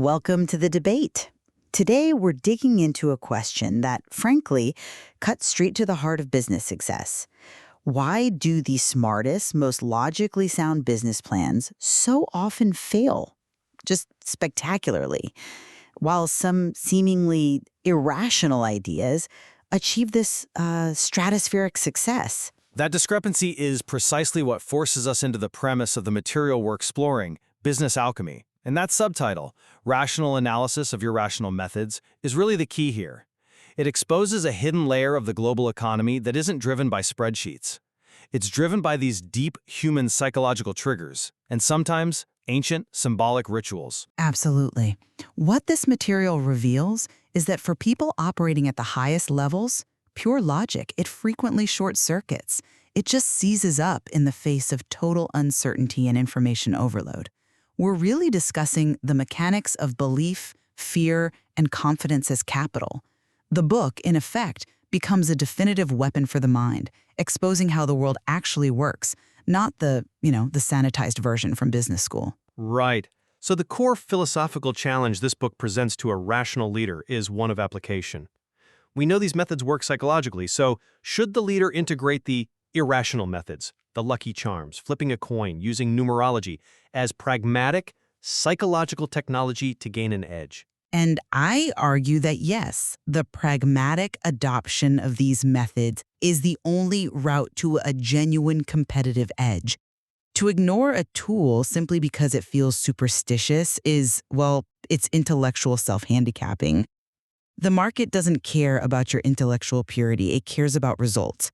Welcome to the debate. Today, we're digging into a question that, frankly, cuts straight to the heart of business success. Why do the smartest, most logically sound business plans so often fail? Just spectacularly. While some seemingly irrational ideas achieve this stratospheric success. That discrepancy is precisely what forces us into the premise of the material we're exploring, business alchemy. And that subtitle, Rational Analysis of Irrational Methods, is really the key here. It exposes a hidden layer of the global economy that isn't driven by spreadsheets. It's driven by these deep human psychological triggers, and sometimes ancient symbolic rituals. Absolutely. What this material reveals is that for people operating at the highest levels, pure logic, it frequently short circuits. It just seizes up in the face of total uncertainty and information overload. We're really discussing the mechanics of belief, fear, and confidence as capital. The book, in effect, becomes a definitive weapon for the mind, exposing how the world actually works, not the sanitized version from business school. Right. So the core philosophical challenge this book presents to a rational leader is one of application. We know these methods work psychologically, so should the leader integrate the irrational methods, the lucky charms, flipping a coin, using numerology, as pragmatic, psychological technology to gain an edge? And I argue that yes, the pragmatic adoption of these methods is the only route to a genuine competitive edge. To ignore a tool simply because it feels superstitious is, well, it's intellectual self-handicapping. The market doesn't care about your intellectual purity, it cares about results.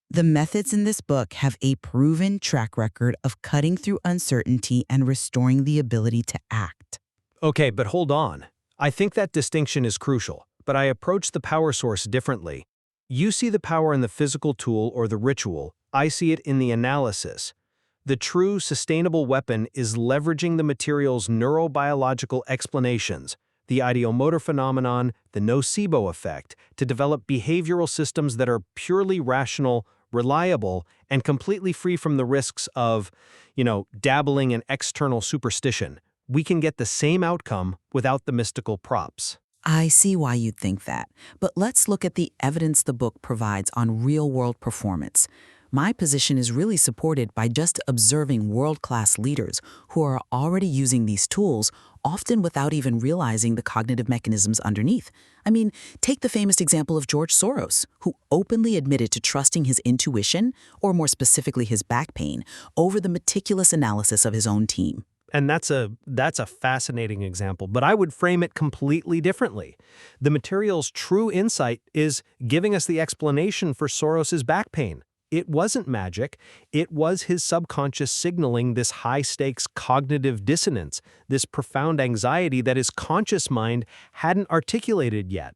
The methods in this book have a proven track record of cutting through uncertainty and restoring the ability to act. Okay, but hold on. I think that distinction is crucial, but I approach the power source differently. You see the power in the physical tool or the ritual. I see it in the analysis. The true, sustainable weapon is leveraging the material's neurobiological explanations, the ideomotor phenomenon, the nocebo effect, to develop behavioral systems that are purely rational, reliable, and completely free from the risks of, dabbling in external superstition. We can get the same outcome without the mystical props. I see why you'd think that, but let's look at the evidence the book provides on real-world performance. My position is really supported by just observing world-class leaders who are already using these tools, often without even realizing the cognitive mechanisms underneath. I mean, take the famous example of George Soros, who openly admitted to trusting his intuition, or more specifically his back pain, over the meticulous analysis of his own team. And that's a fascinating example, but I would frame it completely differently. The material's true insight is giving us the explanation for Soros's back pain. It wasn't magic. It was his subconscious signaling this high-stakes cognitive dissonance, this profound anxiety that his conscious mind hadn't articulated yet.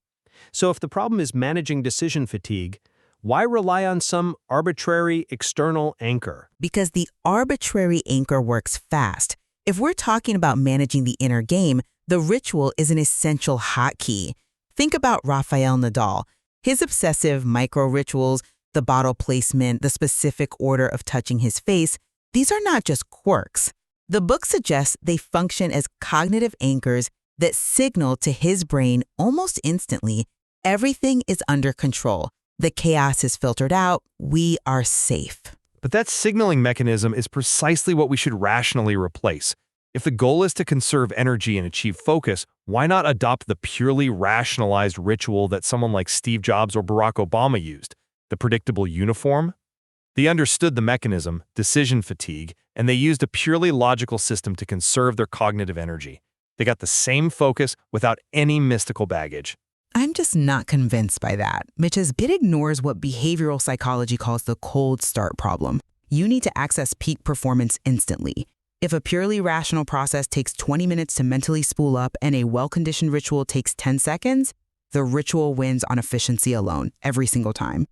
So if the problem is managing decision fatigue, why rely on some arbitrary external anchor? Because the arbitrary anchor works fast. If we're talking about managing the inner game, the ritual is an essential hotkey. Think about Rafael Nadal. His obsessive micro-rituals, the bottle placement, the specific order of touching his face, these are not just quirks. The book suggests they function as cognitive anchors that signal to his brain almost instantly, everything is under control. The chaos is filtered out. We are safe. But that signaling mechanism is precisely what we should rationally replace. If the goal is to conserve energy and achieve focus, why not adopt the purely rationalized ritual that someone like Steve Jobs or Barack Obama used? The predictable uniform? They understood the mechanism, decision fatigue, and they used a purely logical system to conserve their cognitive energy. They got the same focus without any mystical baggage. I'm just not convinced by that, because it ignores what behavioral psychology calls the cold start problem. You need to access peak performance instantly. If a purely rational process takes 20 minutes to mentally spool up and a well-conditioned ritual takes 10 seconds, the ritual wins on efficiency alone, every single time.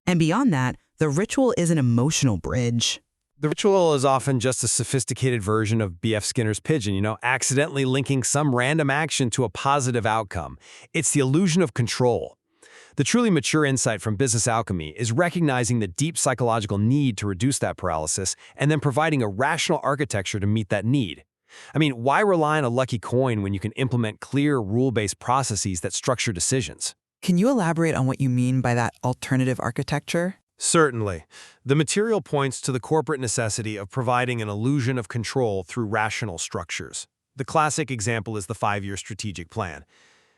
And beyond that, the ritual is an emotional bridge. The ritual is often just a sophisticated version of B.F. Skinner's pigeon, accidentally linking some random action to a positive outcome. It's the illusion of control. The truly mature insight from business alchemy is recognizing the deep psychological need to reduce that paralysis and then providing a rational architecture to meet that need. I mean, why rely on a lucky coin when you can implement clear, rule-based processes that structure decisions? Can you elaborate on what you mean by that alternative architecture? Certainly. The material points to the corporate necessity of providing an illusion of control through rational structures. The classic example is the 5-year strategic plan.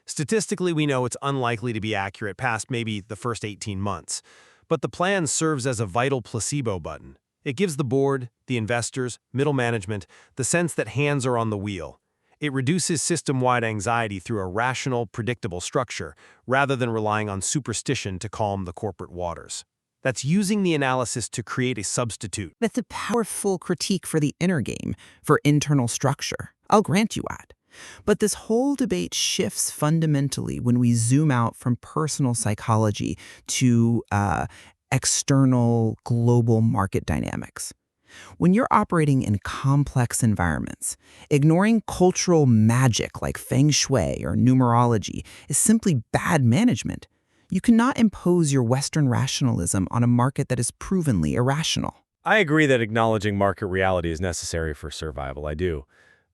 Statistically, we know it's unlikely to be accurate past maybe the first 18 months. But the plan serves as a vital placebo button. It gives the board, the investors, middle management, the sense that hands are on the wheel. It reduces system-wide anxiety through a rational, predictable structure, rather than relying on superstition to calm the corporate waters. That's using the analysis to create a substitute. That's a powerful critique for the inner game, for internal structure. I'll grant you that. But this whole debate shifts fundamentally when we zoom out from personal psychology to external global market dynamics. When you're operating in complex environments, ignoring cultural magic like feng shui or numerology is simply bad management. You cannot impose your Western rationalism on a market that is provenly irrational. I agree that acknowledging market reality is necessary for survival, I do.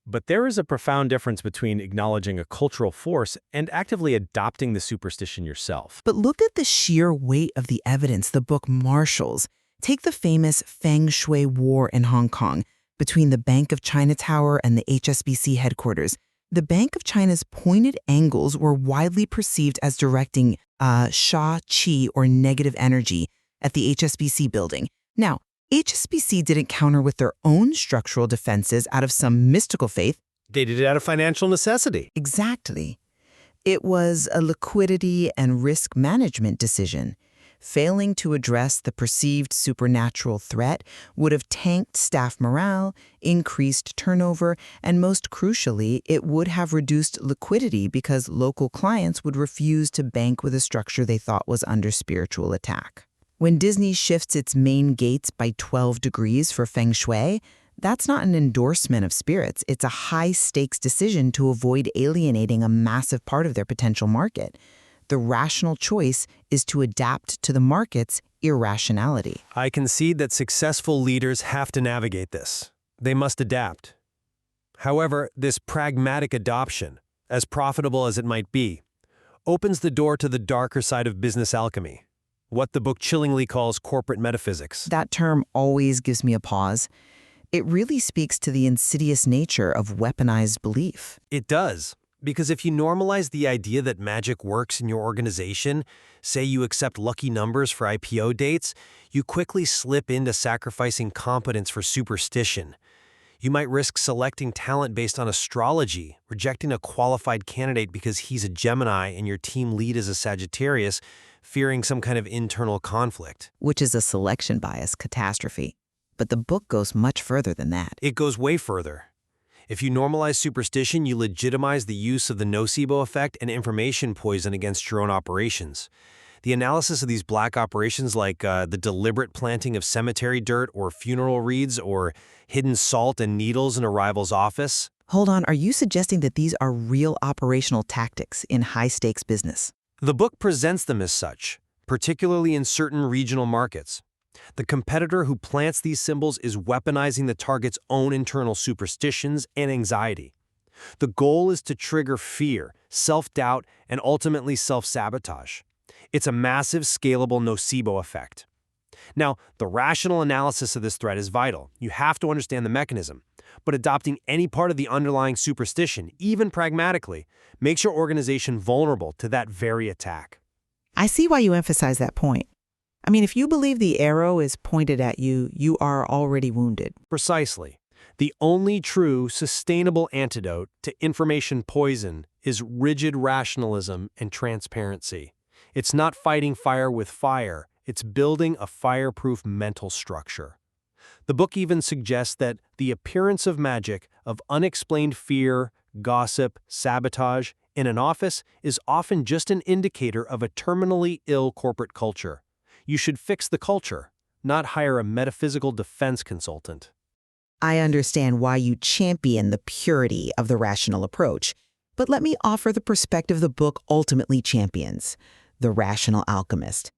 But there is a profound difference between acknowledging a cultural force and actively adopting the superstition yourself. But look at the sheer weight of the evidence the book marshals. Take the famous Feng Shui War in Hong Kong between the Bank of China Tower and the HSBC headquarters. The Bank of China's pointed angles were widely perceived as directing sha, qi, or negative energy at the HSBC building. Now, HSBC didn't counter with their own structural defenses out of some mystical faith. They did it out of financial necessity. Exactly. It was a liquidity and risk management decision. Failing to address the perceived supernatural threat would have tanked staff morale, increased turnover, and most crucially, it would have reduced liquidity because local clients would refuse to bank with a structure they thought was under spiritual attack. When Disney shifts its main gates by 12 degrees for Feng Shui, that's not an endorsement of spirits. It's a high-stakes decision to avoid alienating a massive part of their potential market. The rational choice is to adapt to the market's irrationality. I concede that successful leaders have to navigate this. They must adapt. However, this pragmatic adoption, as profitable as it might be, opens the door to the darker side of business alchemy, what the book chillingly calls corporate metaphysics. That term always gives me a pause. It really speaks to the insidious nature of weaponized belief. It does. Because if you normalize the idea that magic works in your organization, say you accept lucky numbers for IPO dates, you quickly slip into sacrificing competence for superstition. You might risk selecting talent based on astrology, rejecting a qualified candidate because he's a Gemini and your team lead is a Sagittarius, fearing some kind of internal conflict. Which is a selection bias catastrophe. But the book goes much further than that. It goes way further. If you normalize superstition, you legitimize the use of the nocebo effect and information poison against your own operations. The analysis of these black operations like the deliberate planting of cemetery dirt or funeral wreaths or hidden salt and needles in a rival's office. Hold on, are you suggesting that these are real operational tactics in high-stakes business? The book presents them as such, particularly in certain regional markets. The competitor who plants these symbols is weaponizing the target's own internal superstitions and anxiety. The goal is to trigger fear, self-doubt, and ultimately self-sabotage. It's a massive, scalable nocebo effect. Now, the rational analysis of this threat is vital. You have to understand the mechanism. But adopting any part of the underlying superstition, even pragmatically, makes your organization vulnerable to that very attack. I see why you emphasize that point. I mean, if you believe the arrow is pointed at you, you are already wounded. Precisely. The only true, sustainable antidote to information poison is rigid rationalism and transparency. It's not fighting fire with fire, it's building a fireproof mental structure. The book even suggests that the appearance of magic, of unexplained fear, gossip, sabotage in an office is often just an indicator of a terminally ill corporate culture. You should fix the culture, not hire a metaphysical defense consultant. I understand why you champion the purity of the rational approach, but let me offer the perspective the book ultimately champions, the rational alchemist.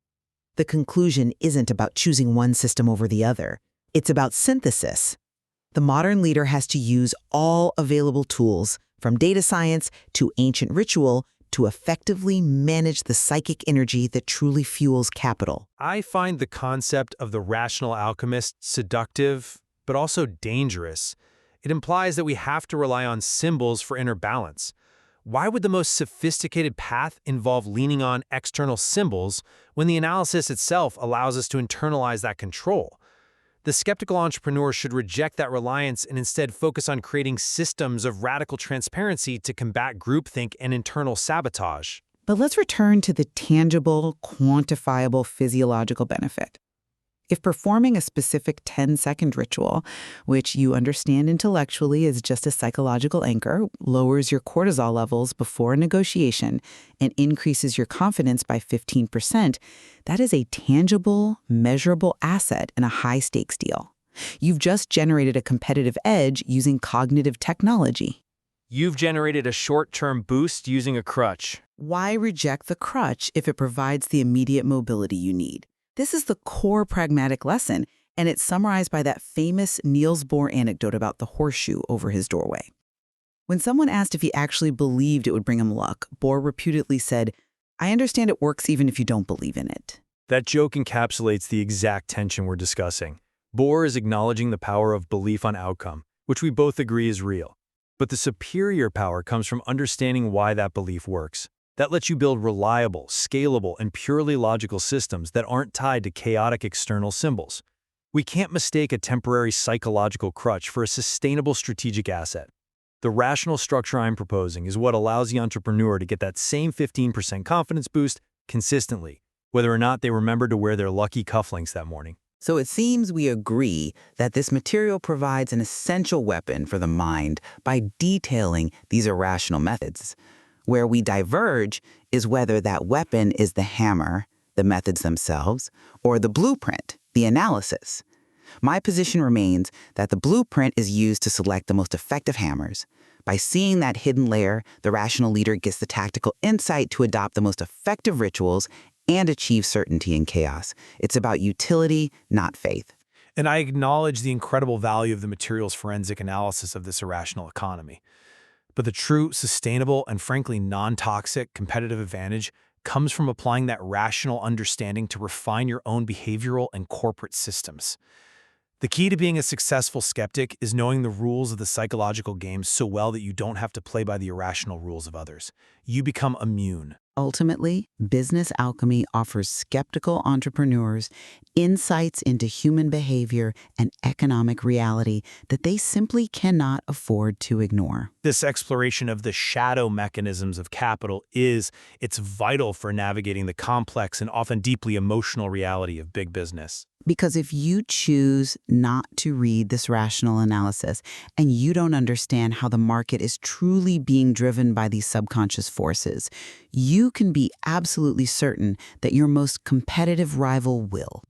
The conclusion isn't about choosing one system over the other. It's about synthesis. The modern leader has to use all available tools, from data science to ancient ritual, to effectively manage the psychic energy that truly fuels capital. I find the concept of the rational alchemist seductive, but also dangerous. It implies that we have to rely on symbols for inner balance. Why would the most sophisticated path involve leaning on external symbols when the analysis itself allows us to internalize that control? The skeptical entrepreneur should reject that reliance and instead focus on creating systems of radical transparency to combat groupthink and internal sabotage. But let's return to the tangible, quantifiable physiological benefit. If performing a specific 10-second ritual, which you understand intellectually is just a psychological anchor, lowers your cortisol levels before a negotiation and increases your confidence by 15%, that is a tangible, measurable asset in a high-stakes deal. You've just generated a competitive edge using cognitive technology. You've generated a short-term boost using a crutch. Why reject the crutch if it provides the immediate mobility you need? This is the core pragmatic lesson, and it's summarized by that famous Niels Bohr anecdote about the horseshoe over his doorway. When someone asked if he actually believed it would bring him luck, Bohr reputedly said, "I understand it works even if you don't believe in it." That joke encapsulates the exact tension we're discussing. Bohr is acknowledging the power of belief on outcome, which we both agree is real. But the superior power comes from understanding why that belief works. That lets you build reliable, scalable, and purely logical systems that aren't tied to chaotic external symbols. We can't mistake a temporary psychological crutch for a sustainable strategic asset. The rational structure I'm proposing is what allows the entrepreneur to get that same 15% confidence boost consistently, whether or not they remember to wear their lucky cufflinks that morning. So it seems we agree that this material provides an essential weapon for the mind by detailing these irrational methods. Where we diverge is whether that weapon is the hammer, the methods themselves, or the blueprint, the analysis. My position remains that the blueprint is used to select the most effective hammers. By seeing that hidden layer, the rational leader gets the tactical insight to adopt the most effective rituals and achieve certainty in chaos. It's about utility, not faith. And I acknowledge the incredible value of the materials forensic analysis of this irrational economy. But the true, sustainable, and frankly non-toxic competitive advantage comes from applying that rational understanding to refine your own behavioral and corporate systems. The key to being a successful skeptic is knowing the rules of the psychological game so well that you don't have to play by the irrational rules of others. You become immune. Ultimately, business alchemy offers skeptical entrepreneurs insights into human behavior and economic reality that they simply cannot afford to ignore. This exploration of the shadow mechanisms of capital it's vital for navigating the complex and often deeply emotional reality of big business. Because if you choose not to read this rational analysis and you don't understand how the market is truly being driven by these subconscious forces, you can be absolutely certain that your most competitive rival will.